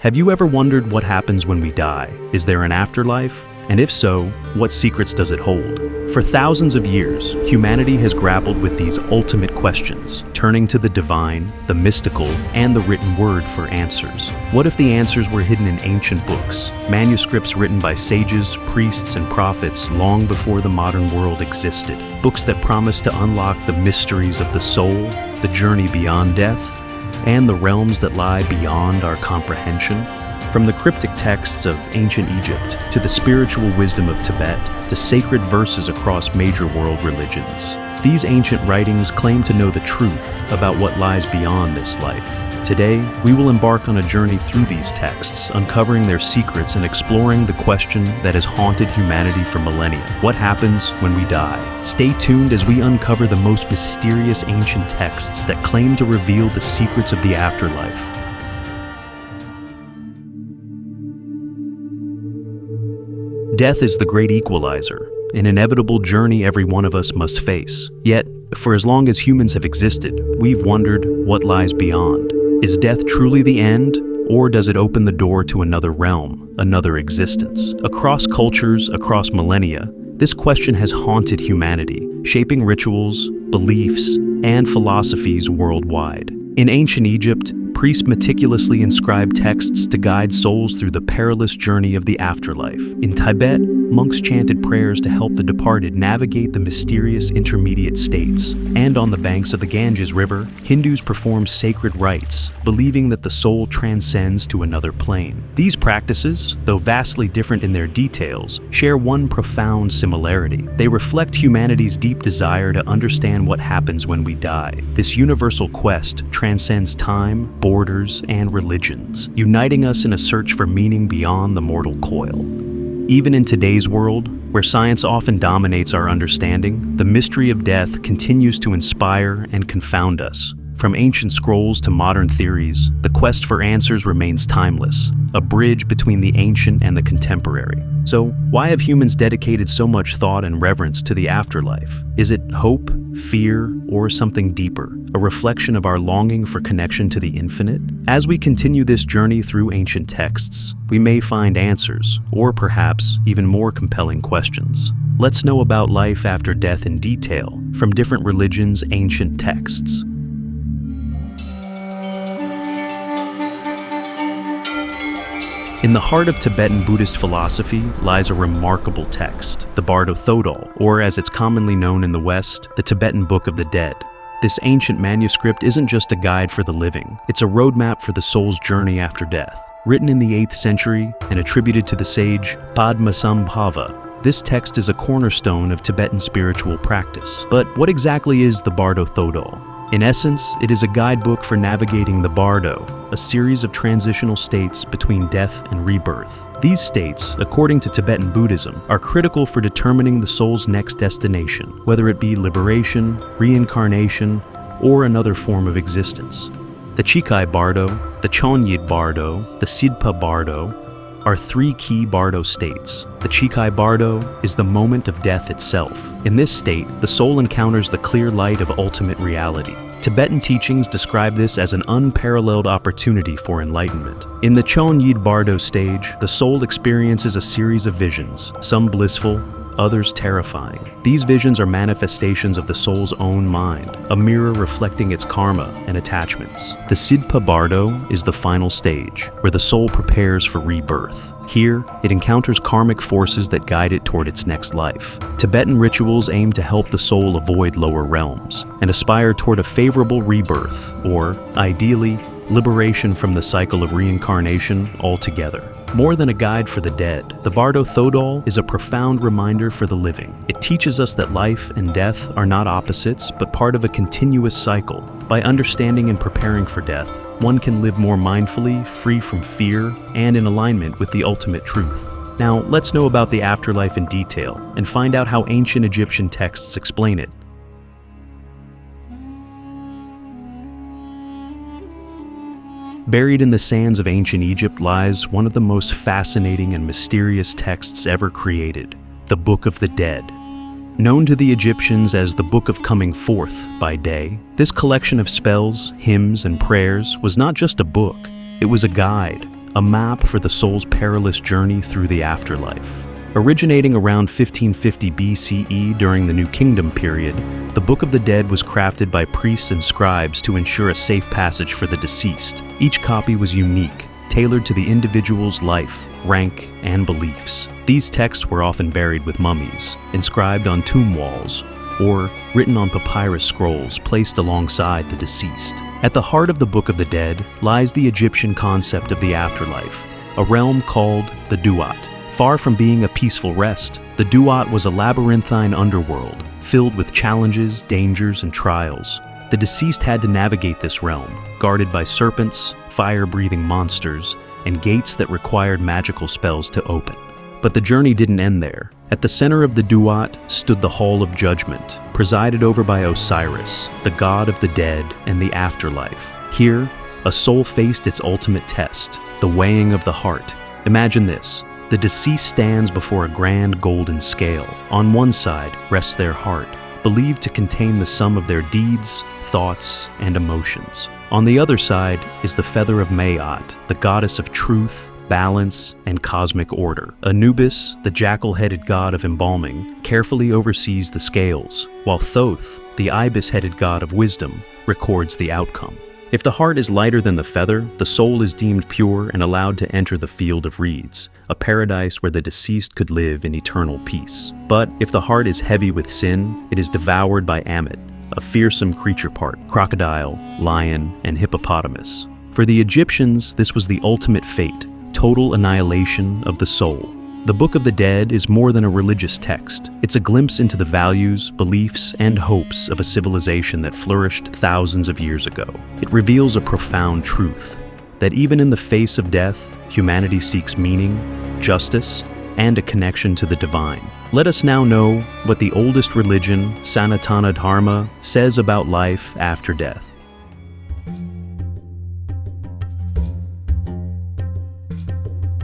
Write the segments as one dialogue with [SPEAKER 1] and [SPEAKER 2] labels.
[SPEAKER 1] Have you ever wondered what happens when we die? Is there an afterlife? And if so, what secrets does it hold? For thousands of years, humanity has grappled with these ultimate questions, turning to the divine, the mystical, and the written word for answers. What if the answers were hidden in ancient books, manuscripts written by sages, priests, and prophets long before the modern world existed? Books that promise to unlock the mysteries of the soul, the journey beyond death, and the realms that lie beyond our comprehension. From the cryptic texts of ancient Egypt to the spiritual wisdom of Tibet to sacred verses across major world religions, these ancient writings claim to know the truth about what lies beyond this life. Today, we will embark on a journey through these texts, uncovering their secrets and exploring the question that has haunted humanity for millennia. What happens when we die? Stay tuned as we uncover the most mysterious ancient texts that claim to reveal the secrets of the afterlife. Death is the great equalizer, an inevitable journey every one of us must face. Yet, for as long as humans have existed, we've wondered what lies beyond. Is death truly the end, or does it open the door to another realm, another existence? Across cultures, across millennia, this question has haunted humanity, shaping rituals, beliefs, and philosophies worldwide. In ancient Egypt, priests meticulously inscribed texts to guide souls through the perilous journey of the afterlife. In Tibet, monks chanted prayers to help the departed navigate the mysterious intermediate states. And on the banks of the Ganges River, Hindus perform sacred rites, believing that the soul transcends to another plane. These practices, though vastly different in their details, share one profound similarity. They reflect humanity's deep desire to understand what happens when we die. This universal quest transcends time, borders, and religions, uniting us in a search for meaning beyond the mortal coil. Even in today's world, where science often dominates our understanding, the mystery of death continues to inspire and confound us. From ancient scrolls to modern theories, the quest for answers remains timeless, a bridge between the ancient and the contemporary. So, why have humans dedicated so much thought and reverence to the afterlife? Is it hope, fear, or something deeper, a reflection of our longing for connection to the infinite? As we continue this journey through ancient texts, we may find answers, or perhaps even more compelling questions. Let's know about life after death in detail from different religions' ancient texts. In the heart of Tibetan Buddhist philosophy lies a remarkable text, the Bardo Thodol, or as it's commonly known in the West, the Tibetan Book of the Dead. This ancient manuscript isn't just a guide for the living, it's a roadmap for the soul's journey after death. Written in the 8th century and attributed to the sage Padmasambhava, this text is a cornerstone of Tibetan spiritual practice. But what exactly is the Bardo Thodol? In essence, it is a guidebook for navigating the Bardo, a series of transitional states between death and rebirth. These states, according to Tibetan Buddhism, are critical for determining the soul's next destination, whether it be liberation, reincarnation, or another form of existence. The Chikai Bardo, the Chonyid Bardo, the Sidpa Bardo are 3 key Bardo states. The Chikai Bardo is the moment of death itself. In this state, the soul encounters the clear light of ultimate reality. Tibetan teachings describe this as an unparalleled opportunity for enlightenment. In the Chonyid Bardo stage, the soul experiences a series of visions, some blissful, others terrifying. These visions are manifestations of the soul's own mind, a mirror reflecting its karma and attachments. The Sidpa Bardo is the final stage, where the soul prepares for rebirth. Here, it encounters karmic forces that guide it toward its next life. Tibetan rituals aim to help the soul avoid lower realms and aspire toward a favorable rebirth, or, ideally, liberation from the cycle of reincarnation altogether. More than a guide for the dead, the Bardo Thodol is a profound reminder for the living. It teaches us that life and death are not opposites, but part of a continuous cycle. By understanding and preparing for death, one can live more mindfully, free from fear, and in alignment with the ultimate truth. Now, let's know about the afterlife in detail and find out how ancient Egyptian texts explain it. Buried in the sands of ancient Egypt lies one of the most fascinating and mysterious texts ever created, the Book of the Dead. Known to the Egyptians as the Book of Coming Forth by day, this collection of spells, hymns, and prayers was not just a book, it was a guide, a map for the soul's perilous journey through the afterlife. Originating around 1550 BCE during the New Kingdom period, the Book of the Dead was crafted by priests and scribes to ensure a safe passage for the deceased. Each copy was unique, tailored to the individual's life, rank, and beliefs. These texts were often buried with mummies, inscribed on tomb walls, or written on papyrus scrolls placed alongside the deceased. At the heart of the Book of the Dead lies the Egyptian concept of the afterlife, a realm called the Duat. Far from being a peaceful rest, the Duat was a labyrinthine underworld, filled with challenges, dangers, and trials. The deceased had to navigate this realm, guarded by serpents, fire-breathing monsters, and gates that required magical spells to open. But the journey didn't end there. At the center of the Duat stood the Hall of Judgment, presided over by Osiris, the god of the dead and the afterlife. Here, a soul faced its ultimate test, the weighing of the heart. Imagine this. The deceased stands before a grand golden scale. On one side rests their heart, believed to contain the sum of their deeds, thoughts, and emotions. On the other side is the feather of Maat, the goddess of truth, balance, and cosmic order. Anubis, the jackal-headed god of embalming, carefully oversees the scales, while Thoth, the ibis-headed god of wisdom, records the outcome. If the heart is lighter than the feather, the soul is deemed pure and allowed to enter the field of reeds, a paradise where the deceased could live in eternal peace. But if the heart is heavy with sin, it is devoured by Ammit, a fearsome creature part, crocodile, lion, and hippopotamus. For the Egyptians, this was the ultimate fate, total annihilation of the soul. The Book of the Dead is more than a religious text. It's a glimpse into the values, beliefs, and hopes of a civilization that flourished thousands of years ago. It reveals a profound truth, that even in the face of death, humanity seeks meaning, justice, and a connection to the divine. Let us now know what the oldest religion, Sanatana Dharma, says about life after death.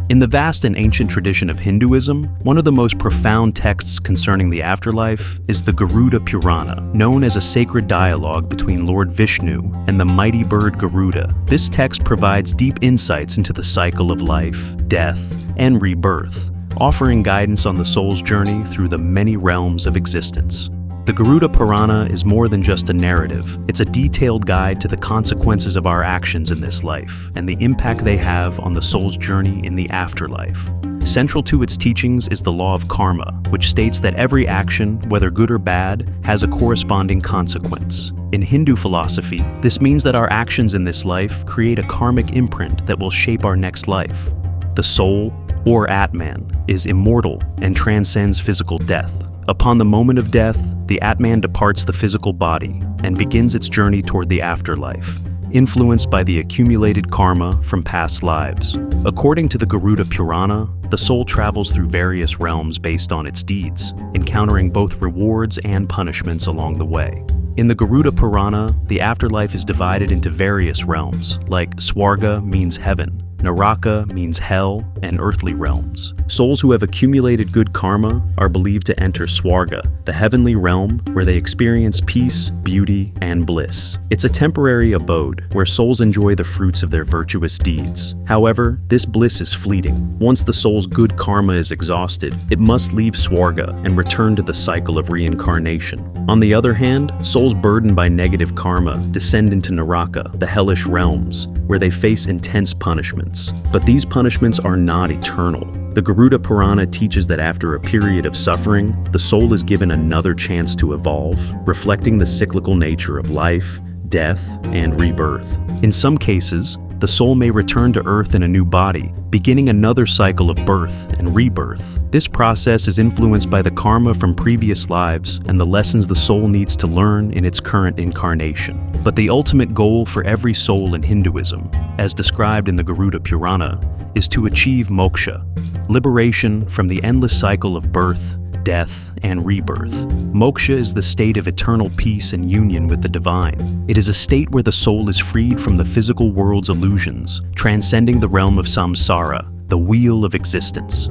[SPEAKER 1] In the vast and ancient tradition of Hinduism, one of the most profound texts concerning the afterlife is the Garuda Purana, known as a sacred dialogue between Lord Vishnu and the mighty bird Garuda. This text provides deep insights into the cycle of life, death, and rebirth, offering guidance on the soul's journey through the many realms of existence. The Garuda Purana is more than just a narrative. It's a detailed guide to the consequences of our actions in this life and the impact they have on the soul's journey in the afterlife. Central to its teachings is the law of karma, which states that every action, whether good or bad, has a corresponding consequence. In Hindu philosophy, this means that our actions in this life create a karmic imprint that will shape our next life. The soul, or Atman, is immortal and transcends physical death. Upon the moment of death, the Atman departs the physical body and begins its journey toward the afterlife, influenced by the accumulated karma from past lives. According to the Garuda Purana, the soul travels through various realms based on its deeds, encountering both rewards and punishments along the way. In the Garuda Purana, the afterlife is divided into various realms, like Swarga means heaven, Naraka means hell, and earthly realms. Souls who have accumulated good karma are believed to enter Swarga, the heavenly realm where they experience peace, beauty, and bliss. It's a temporary abode where souls enjoy the fruits of their virtuous deeds. However, this bliss is fleeting. Once the soul's good karma is exhausted, it must leave Swarga and return to the cycle of reincarnation. On the other hand, souls burdened by negative karma descend into Naraka, the hellish realms, where they face intense punishments. But these punishments are not eternal. The Garuda Purana teaches that after a period of suffering, the soul is given another chance to evolve, reflecting the cyclical nature of life, death, and rebirth. In some cases, the soul may return to Earth in a new body, beginning another cycle of birth and rebirth. This process is influenced by the karma from previous lives and the lessons the soul needs to learn in its current incarnation. But the ultimate goal for every soul in Hinduism, as described in the Garuda Purana, is to achieve moksha, liberation from the endless cycle of birth, death, and rebirth. Moksha is the state of eternal peace and union with the divine. It is a state where the soul is freed from the physical world's illusions, transcending the realm of samsara, the wheel of existence.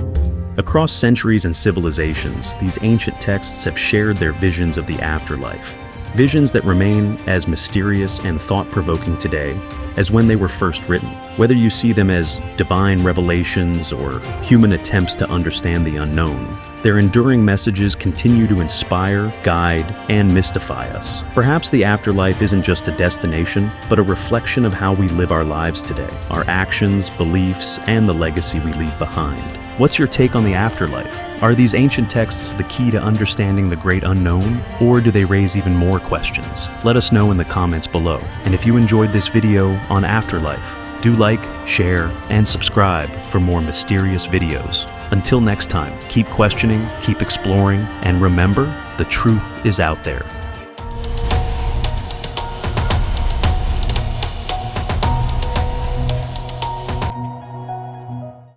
[SPEAKER 1] Across centuries and civilizations, these ancient texts have shared their visions of the afterlife, visions that remain as mysterious and thought-provoking today as when they were first written. Whether you see them as divine revelations or human attempts to understand the unknown, their enduring messages continue to inspire, guide, and mystify us. Perhaps the afterlife isn't just a destination, but a reflection of how we live our lives today, our actions, beliefs, and the legacy we leave behind. What's your take on the afterlife? Are these ancient texts the key to understanding the great unknown, or do they raise even more questions? Let us know in the comments below. And if you enjoyed this video on afterlife, do like, share, and subscribe for more mysterious videos. Until next time, keep questioning, keep exploring, and remember, the truth is out there.